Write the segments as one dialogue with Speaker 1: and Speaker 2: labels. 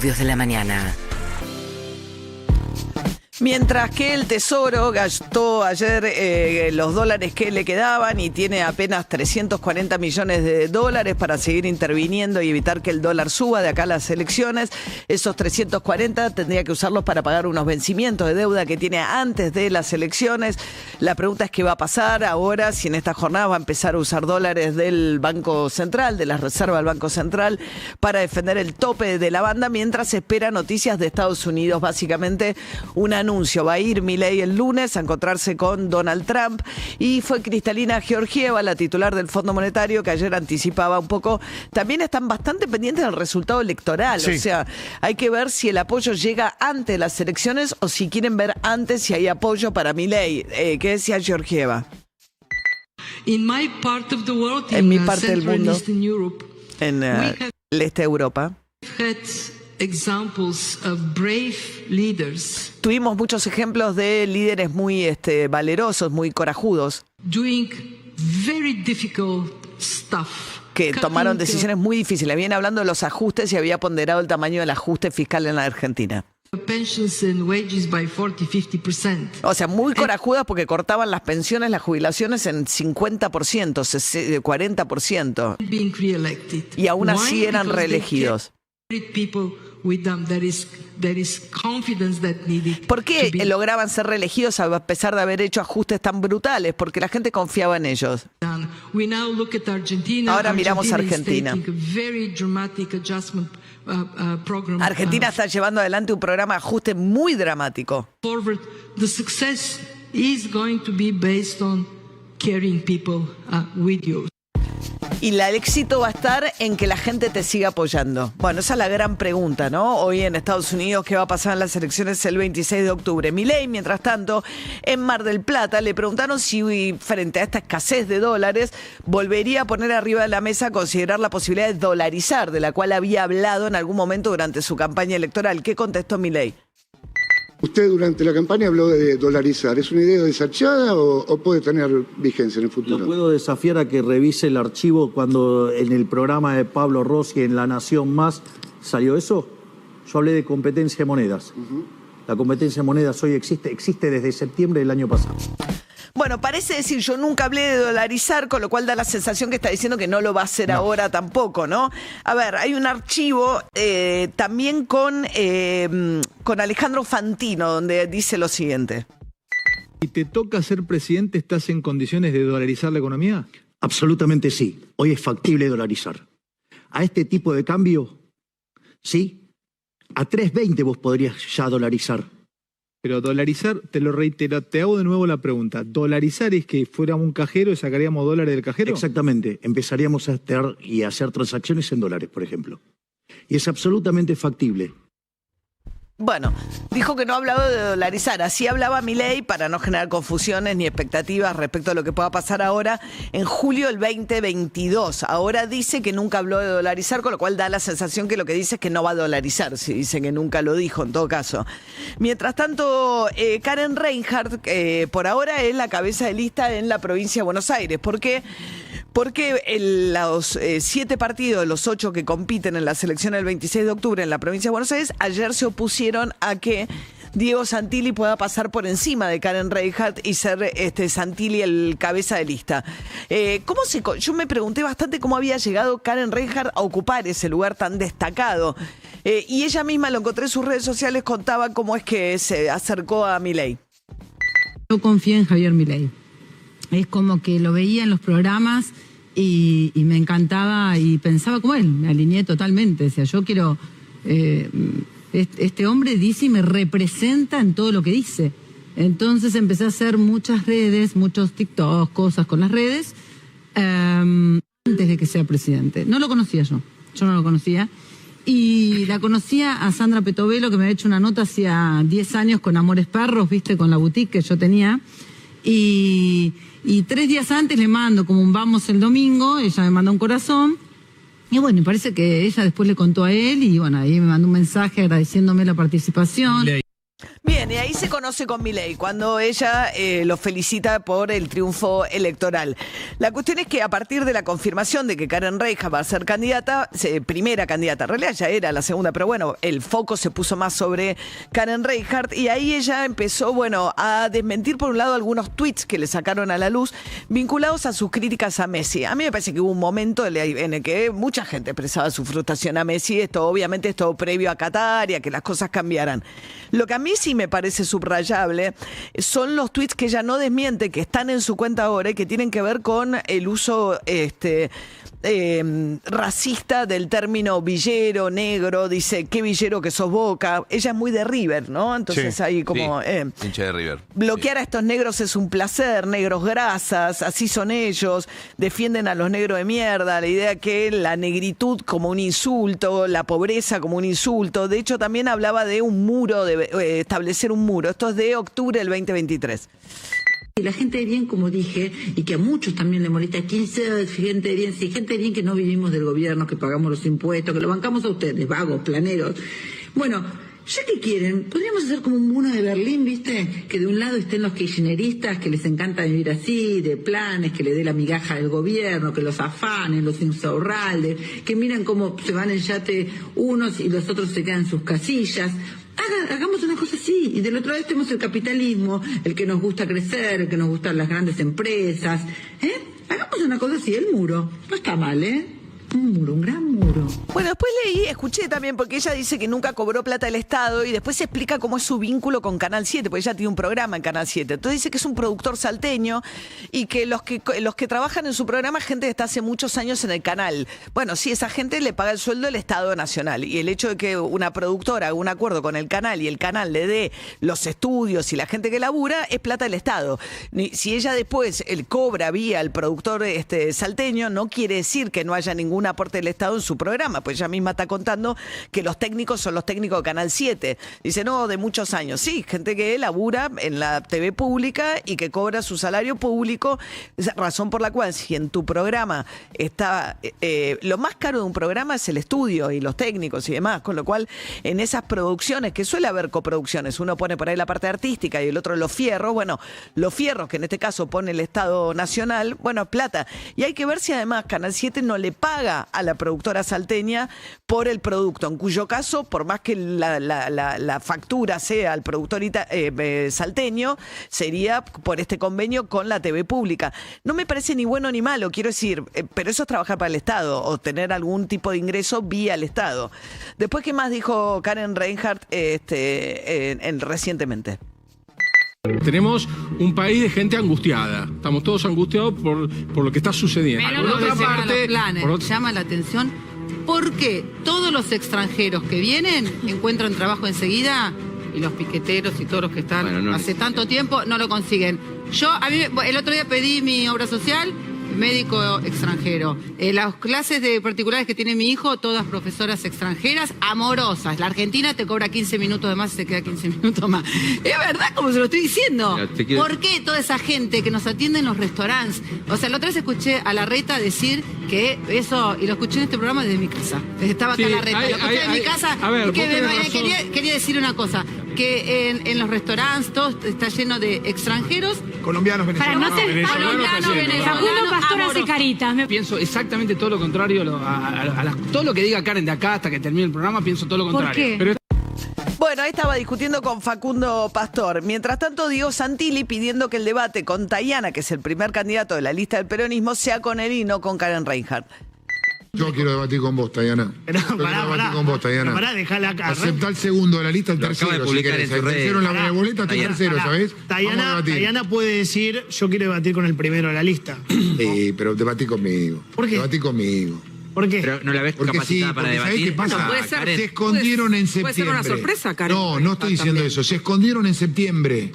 Speaker 1: Audios de la mañana.
Speaker 2: Mientras que el Tesoro gastó ayer los dólares que le quedaban y tiene apenas 340 millones de dólares para seguir interviniendo y evitar que el dólar suba de acá a las elecciones, esos 340 tendría que usarlos para pagar unos vencimientos de deuda que tiene antes de las elecciones. La pregunta es qué va a pasar ahora, si en esta jornada va a empezar a usar dólares del Banco Central, de la reserva del Banco Central, para defender el tope de la banda, mientras se espera noticias de Estados Unidos, básicamente un anuncio. Va a ir Milei el lunes a encontrarse con Donald Trump y fue Kristalina Georgieva, la titular del Fondo Monetario, que ayer anticipaba un poco. También están bastante pendientes del resultado electoral. Sí. O sea, hay que ver si el apoyo llega antes de las elecciones o si quieren ver antes si hay apoyo para Milei. ¿Qué decía Georgieva? En mi parte del mundo, en el este de Europa, tuvimos muchos ejemplos de líderes muy valerosos, muy corajudos, que tomaron decisiones muy difíciles. Viene hablando de los ajustes y había ponderado el tamaño del ajuste fiscal en la Argentina. O sea, muy corajudas porque cortaban las pensiones, las jubilaciones en 50%, 40%. Y aún así eran reelegidos. ¿Por qué lograban ser reelegidos a pesar de haber hecho ajustes tan brutales? Porque la gente confiaba en ellos. Ahora miramos a Argentina. Argentina está llevando adelante un programa de ajuste muy dramático. Y el éxito va a estar en que la gente te siga apoyando. Bueno, esa es la gran pregunta, ¿no? Hoy en Estados Unidos, ¿qué va a pasar en las elecciones el 26 de octubre? Milei, mientras tanto, en Mar del Plata, le preguntaron si frente a esta escasez de dólares volvería a poner arriba de la mesa considerar la posibilidad de dolarizar, de la cual había hablado en algún momento durante su campaña electoral. ¿Qué contestó Milei?
Speaker 3: Usted durante la campaña habló de dolarizar. ¿Es una idea desechada o puede tener vigencia en el futuro?
Speaker 4: Lo puedo desafiar a que revise el archivo cuando en el programa de Pablo Rossi en La Nación Más salió eso. Yo hablé de competencia de monedas. La competencia de monedas hoy existe desde septiembre del año pasado.
Speaker 2: Bueno, parece decir, yo nunca hablé de dolarizar, con lo cual da la sensación que está diciendo que no lo va a hacer ahora tampoco, ¿no? A ver, hay un archivo también con Alejandro Fantino, donde dice lo siguiente.
Speaker 5: Si te toca ser presidente, ¿estás en condiciones de dolarizar la economía?
Speaker 4: Absolutamente sí. Hoy es factible dolarizar. A este tipo de cambio, sí, a 3.20 vos podrías ya dolarizar.
Speaker 5: Pero dolarizar, te lo reitero, te hago de nuevo la pregunta. ¿Dolarizar es que fuéramos un cajero y sacaríamos dólares del cajero?
Speaker 4: Exactamente. Empezaríamos a hacer transacciones en dólares, por ejemplo. Y es absolutamente factible.
Speaker 2: Bueno, dijo que no hablaba de dolarizar, así hablaba Milei para no generar confusiones ni expectativas respecto a lo que pueda pasar ahora en julio del 2022. Ahora dice que nunca habló de dolarizar, con lo cual da la sensación que lo que dice es que no va a dolarizar, si dice que nunca lo dijo en todo caso. Mientras tanto, Karen Reinhardt por ahora es la cabeza de lista en la provincia de Buenos Aires. ¿Por qué? Porque los 7 partidos, los 8 que compiten en las elecciones del 26 de octubre en la provincia de Buenos Aires, ayer se opusieron a que Diego Santilli pueda pasar por encima de Karen Reinhardt y ser Santilli el cabeza de lista. Yo me pregunté bastante cómo había llegado Karen Reinhardt a ocupar ese lugar tan destacado. Y ella misma, lo encontré en sus redes sociales, contaba cómo es que se acercó a Milei.
Speaker 6: Yo confié en Javier Milei. Es como que lo veía en los programas y me encantaba y pensaba como él, me alineé totalmente. O sea, yo quiero... este hombre dice y me representa en todo lo que dice. Entonces empecé a hacer muchas redes, muchos TikToks, cosas con las redes, antes de que sea presidente. No lo conocía yo no lo conocía. Y la conocía a Sandra Petovelo, que me había hecho una nota hacía 10 años con Amores Perros, viste, con la boutique que yo tenía. Y 3 días antes le mando como un vamos el domingo, ella me manda un corazón. Y bueno, parece que ella después le contó a él y bueno, ahí me mandó un mensaje agradeciéndome la participación.
Speaker 2: Bien. Bien, y ahí se conoce con Milei, cuando ella lo felicita por el triunfo electoral. La cuestión es que a partir de la confirmación de que Karen Reijard va a ser candidata, primera candidata, en realidad ya era la segunda, pero bueno, el foco se puso más sobre Karen Reijard y ahí ella empezó, bueno, a desmentir por un lado algunos tweets que le sacaron a la luz vinculados a sus críticas a Messi. A mí me parece que hubo un momento en el que mucha gente expresaba su frustración a Messi, obviamente esto previo a Qatar y a que las cosas cambiaran. Lo que a mí sí me parece subrayable son los tweets que ella no desmiente, que están en su cuenta ahora y que tienen que ver con el uso racista del término villero, negro. Dice, qué villero que sos Boca. Ella es muy de River, ¿no? Entonces
Speaker 1: sí,
Speaker 2: ahí como...
Speaker 1: hincha de River.
Speaker 2: Bloquear a estos negros es un placer, negros grasas, así son ellos, defienden a los negros de mierda, la idea que la negritud como un insulto, la pobreza como un insulto. De hecho, también hablaba de un muro, de establecer un muro. Esto es de octubre del 2023.
Speaker 7: Y la gente de bien, como dije, y que a muchos también le molesta, ¿quién es gente de bien? Sí, gente de bien que no vivimos del gobierno, que pagamos los impuestos, que lo bancamos a ustedes, vagos, planeros. Bueno, ya que quieren, podríamos hacer como un muro de Berlín, ¿viste? Que de un lado estén los kirchneristas, que les encanta vivir así, de planes, que le dé la migaja del gobierno, que los afanen, los insaurraldes, que miran cómo se van en yate unos y los otros se quedan en sus casillas. Hagamos una cosa así, y del otro lado tenemos el capitalismo, el que nos gusta crecer, el que nos gustan las grandes empresas, hagamos una cosa así, el muro, no está mal, un muro, un gran muro.
Speaker 2: Bueno, después escuché también, porque ella dice que nunca cobró plata del Estado y después se explica cómo es su vínculo con Canal 7, porque ella tiene un programa en Canal 7. Entonces dice que es un productor salteño y que los que trabajan en su programa es gente que está hace muchos años en el canal. Bueno, sí, esa gente le paga el sueldo del Estado Nacional y el hecho de que una productora haga un acuerdo con el canal y el canal le dé los estudios y la gente que labura es plata del Estado. Si ella después cobra vía el productor salteño, no quiere decir que no haya ningún aporte del Estado en su programa, pues ella misma está contando que los técnicos son los técnicos de Canal 7. Dice, no, de muchos años. Sí, gente que labura en la TV pública y que cobra su salario público, razón por la cual si en tu programa está... lo más caro de un programa es el estudio y los técnicos y demás, con lo cual en esas producciones, que suele haber coproducciones, uno pone por ahí la parte artística y el otro los fierros, bueno, los fierros que en este caso pone el Estado Nacional, bueno, plata. Y hay que ver si además Canal 7 no le paga a la productora salteña por el producto, en cuyo caso, por más que la factura sea al productor salteño, sería por este convenio con la TV pública. No me parece ni bueno ni malo, quiero decir, pero eso es trabajar para el Estado o tener algún tipo de ingreso vía el Estado. Después, ¿qué más dijo Karen Reijard recientemente?
Speaker 8: Tenemos un país de gente angustiada. Estamos todos angustiados por lo que está sucediendo.
Speaker 6: Pero por otra parte, llama la atención por qué todos los extranjeros que vienen encuentran trabajo enseguida y los piqueteros y todos los que están hace tanto tiempo no lo consiguen. El otro día pedí mi obra social, médico extranjero. Las clases de particulares que tiene mi hijo, todas profesoras extranjeras, amorosas. La Argentina te cobra 15 minutos de más y se queda 15 minutos más. Es verdad, como se lo estoy diciendo. ¿Por qué toda esa gente que nos atiende en los restaurantes? O sea, la otra vez escuché a Larreta decir que eso, y lo escuché en este programa desde mi casa. Estaba acá Larreta, lo escuché en mi casa.
Speaker 8: A ver,
Speaker 6: y quería decir una cosa, que en los restaurantes todo está lleno de extranjeros.
Speaker 9: Colombianos, venezolanos.
Speaker 6: Para no ser colombianos, venezolanos.
Speaker 10: Pastor hace caritas.
Speaker 9: Pienso exactamente todo lo contrario todo lo que diga Karen de acá hasta que termine el programa, pienso todo lo contrario.
Speaker 10: ¿Por qué?
Speaker 9: Pero
Speaker 2: Bueno, ahí estaba discutiendo con Facundo Pastor. Mientras tanto, Diego Santilli pidiendo que el debate con Tayana, que es el primer candidato de la lista del peronismo, sea con él y no con Karen Reijard.
Speaker 3: Yo quiero debatir con vos, Tayana.
Speaker 9: Pará, dejala acá.
Speaker 3: Acepta el segundo de la lista, el tercero, si querés. El tercero en la boleta, el tercero, ¿sabés?
Speaker 9: Tayana puede decir, yo quiero debatir con el primero de la lista.
Speaker 3: Pero debatí conmigo.
Speaker 9: ¿Por qué?
Speaker 3: Debatí conmigo.
Speaker 9: ¿Por qué?
Speaker 11: Pero no la ves capacitada para debatir.
Speaker 3: ¿Sabés qué pasa?
Speaker 10: Puede ser,
Speaker 3: se escondieron en septiembre.
Speaker 10: Puede ser una sorpresa, Karen.
Speaker 3: No estoy diciendo eso. Se escondieron en septiembre.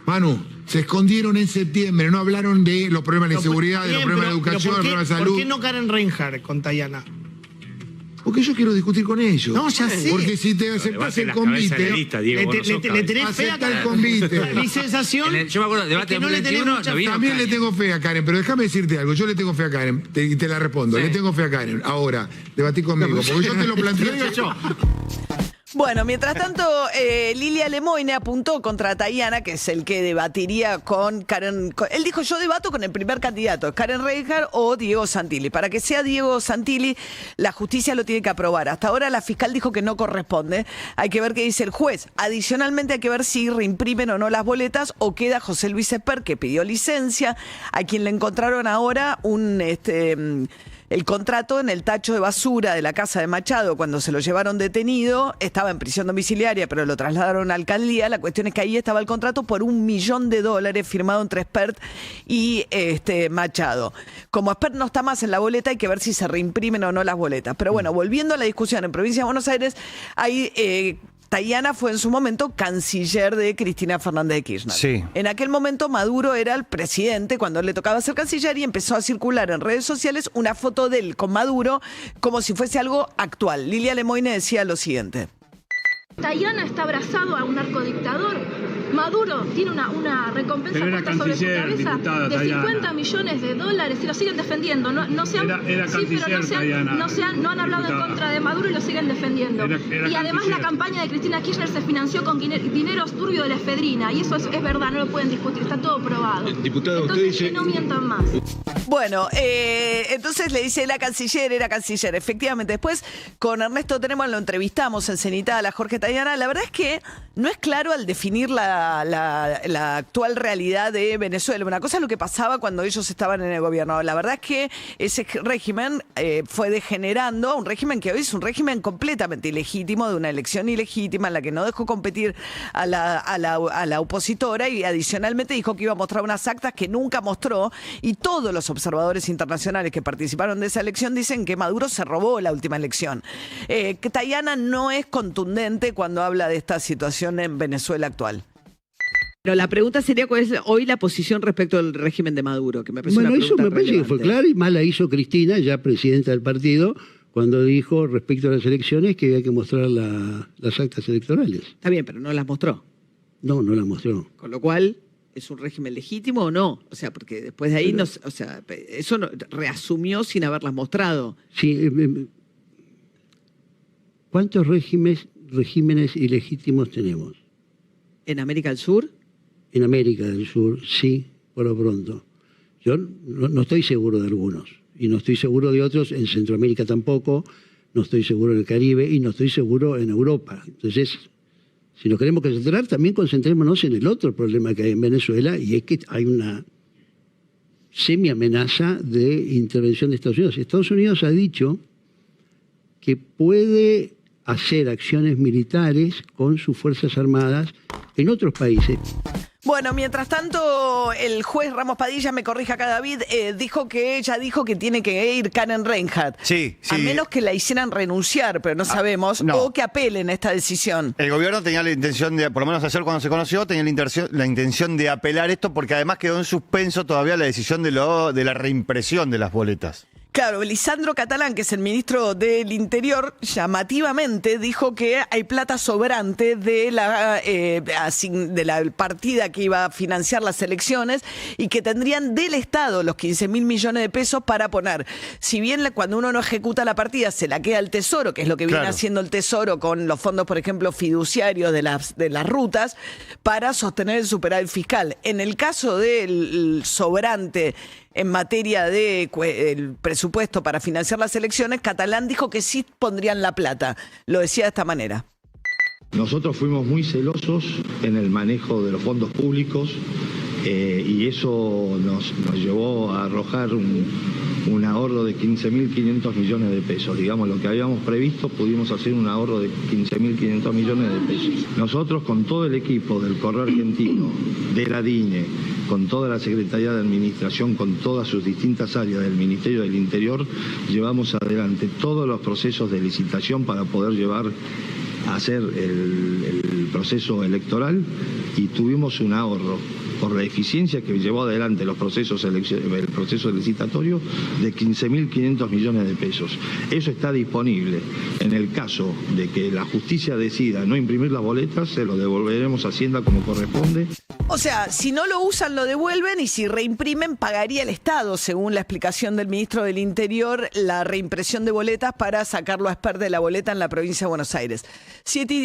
Speaker 3: Manu, se escondieron en septiembre. No hablaron de los problemas de inseguridad, de los problemas de educación, de los problemas de salud.
Speaker 9: ¿Por qué no Karen Reijard con Tayana?
Speaker 3: Porque yo quiero discutir con ellos.
Speaker 9: No, ya sé.
Speaker 3: Porque si te aceptás el convite...
Speaker 9: Le tenés fe a
Speaker 3: el convite.
Speaker 9: Mi sensación
Speaker 11: yo me acuerdo, debate
Speaker 9: es que no le tenés
Speaker 11: 2021,
Speaker 9: mucha
Speaker 11: no vino
Speaker 3: También
Speaker 11: Karen.
Speaker 3: le tengo fe a Karen, pero déjame decirte algo. Yo le tengo fe a Karen y te la respondo.
Speaker 11: Sí.
Speaker 3: Le tengo fe a Karen. Ahora, debatí conmigo, porque yo te lo planteo.
Speaker 2: Bueno, mientras tanto, Lilia Lemoine apuntó contra Tayana, que es el que debatiría con Karen. Él dijo, yo debato con el primer candidato, Karen Reinhardt o Diego Santilli. Para que sea Diego Santilli, la justicia lo tiene que aprobar. Hasta ahora la fiscal dijo que no corresponde. Hay que ver qué dice el juez. Adicionalmente hay que ver si reimprimen o no las boletas o queda José Luis Esper, que pidió licencia, a quien le encontraron ahora el contrato en el tacho de basura de la casa de Machado cuando se lo llevaron detenido. Estaba en prisión domiciliaria, pero lo trasladaron a alcaldía. La cuestión es que ahí estaba el contrato por $1 millón firmado entre Espert y Machado. Como Espert no está más en la boleta, hay que ver si se reimprimen o no las boletas. Pero bueno, volviendo a la discusión, en Provincia de Buenos Aires hay... Tayana fue en su momento canciller de Cristina Fernández de Kirchner.
Speaker 1: Sí.
Speaker 2: En aquel momento Maduro era el presidente cuando le tocaba ser canciller y empezó a circular en redes sociales una foto de él con Maduro como si fuese algo actual. Lilia Lemoine decía lo siguiente.
Speaker 12: Tayana está abrazado a un narcodictador. Maduro tiene una recompensa puesta sobre su cabeza de $50 millones y lo siguen defendiendo. No han hablado en contra de Maduro y lo siguen defendiendo. Y además la campaña de Cristina Kirchner se financió con dineros turbios de la efedrina. Y eso es verdad, no lo pueden discutir, está todo probado.
Speaker 13: Diputado,
Speaker 12: entonces,
Speaker 13: usted dice...
Speaker 12: que no mientan más.
Speaker 2: Bueno, entonces le dice era canciller. Efectivamente, después con Ernesto Tenemos lo entrevistamos en Cenital a Jorge Tayana. La verdad es que no es claro al definir la actual realidad de Venezuela. Una cosa es lo que pasaba cuando ellos estaban en el gobierno. La verdad es que ese régimen fue degenerando a un régimen que hoy es un régimen completamente ilegítimo, de una elección ilegítima en la que no dejó competir a la opositora y adicionalmente dijo que iba a mostrar unas actas que nunca mostró, y todos los observadores internacionales que participaron de esa elección dicen que Maduro se robó la última elección. Que Tayana no es contundente cuando habla de esta situación en Venezuela actual.
Speaker 14: Pero la pregunta sería cuál es hoy la posición respecto al régimen de Maduro, que me parece una pregunta
Speaker 13: eso me parece
Speaker 14: relevante.
Speaker 13: que fue claro, y más la hizo Cristina, ya presidenta del partido, cuando dijo respecto a las elecciones que había que mostrar las actas electorales.
Speaker 14: Está bien, pero no las mostró.
Speaker 13: No las mostró.
Speaker 14: Con lo cual, ¿es un régimen legítimo o no? O sea, porque después de ahí, eso reasumió sin haberlas mostrado.
Speaker 13: Sí. ¿Cuántos regímenes ilegítimos tenemos?
Speaker 14: ¿En América del Sur?
Speaker 13: En América del Sur, sí, por lo pronto. Yo no estoy seguro de algunos, y no estoy seguro de otros, en Centroamérica tampoco, no estoy seguro en el Caribe, y no estoy seguro en Europa. Entonces, si nos queremos concentrar, también concentrémonos en el otro problema que hay en Venezuela, y es que hay una semi-amenaza de intervención de Estados Unidos. Estados Unidos ha dicho que puede hacer acciones militares con sus Fuerzas Armadas en otros países.
Speaker 2: Bueno, mientras tanto, el juez Ramos Padilla, me corrija acá David, dijo que tiene que ir Karen Reinhardt.
Speaker 1: Sí.
Speaker 2: A menos que la hicieran renunciar, pero no sabemos, o que apelen esta decisión.
Speaker 1: El gobierno tenía la intención de, por lo menos ayer cuando se conoció, tenía la intención de apelar esto, porque además quedó en suspenso todavía la decisión de la reimpresión de las boletas.
Speaker 2: Claro, Lisandro Catalán, que es el ministro del Interior, llamativamente dijo que hay plata sobrante de la partida que iba a financiar las elecciones y que tendrían del Estado los 15.000 millones de pesos para poner. Si bien cuando uno no ejecuta la partida se la queda el Tesoro, que es lo que viene haciendo el Tesoro con los fondos, por ejemplo, fiduciarios de las rutas, para sostener el superávit fiscal. En el caso del sobrante en materia de el presupuesto para financiar las elecciones, Catalán dijo que sí pondrían la plata. Lo decía de esta manera.
Speaker 15: Nosotros fuimos muy celosos en el manejo de los fondos públicos y eso nos llevó a arrojar un ahorro de 15.500 millones de pesos. Digamos, lo que habíamos previsto, pudimos hacer un ahorro de 15.500 millones de pesos. Nosotros, con todo el equipo del Correo Argentino, de la DINE, con toda la Secretaría de Administración, con todas sus distintas áreas del Ministerio del Interior, llevamos adelante todos los procesos de licitación para poder llevar a hacer el proceso electoral y tuvimos un ahorro por la eficiencia que llevó adelante el proceso licitatorio, de 15.500 millones de pesos. Eso está disponible. En el caso de que la justicia decida no imprimir las boletas, se lo devolveremos a Hacienda como corresponde.
Speaker 2: O sea, si no lo usan, lo devuelven, y si reimprimen, pagaría el Estado, según la explicación del ministro del Interior, la reimpresión de boletas para sacarlo a Esper de la boleta en la provincia de Buenos Aires. 7:10.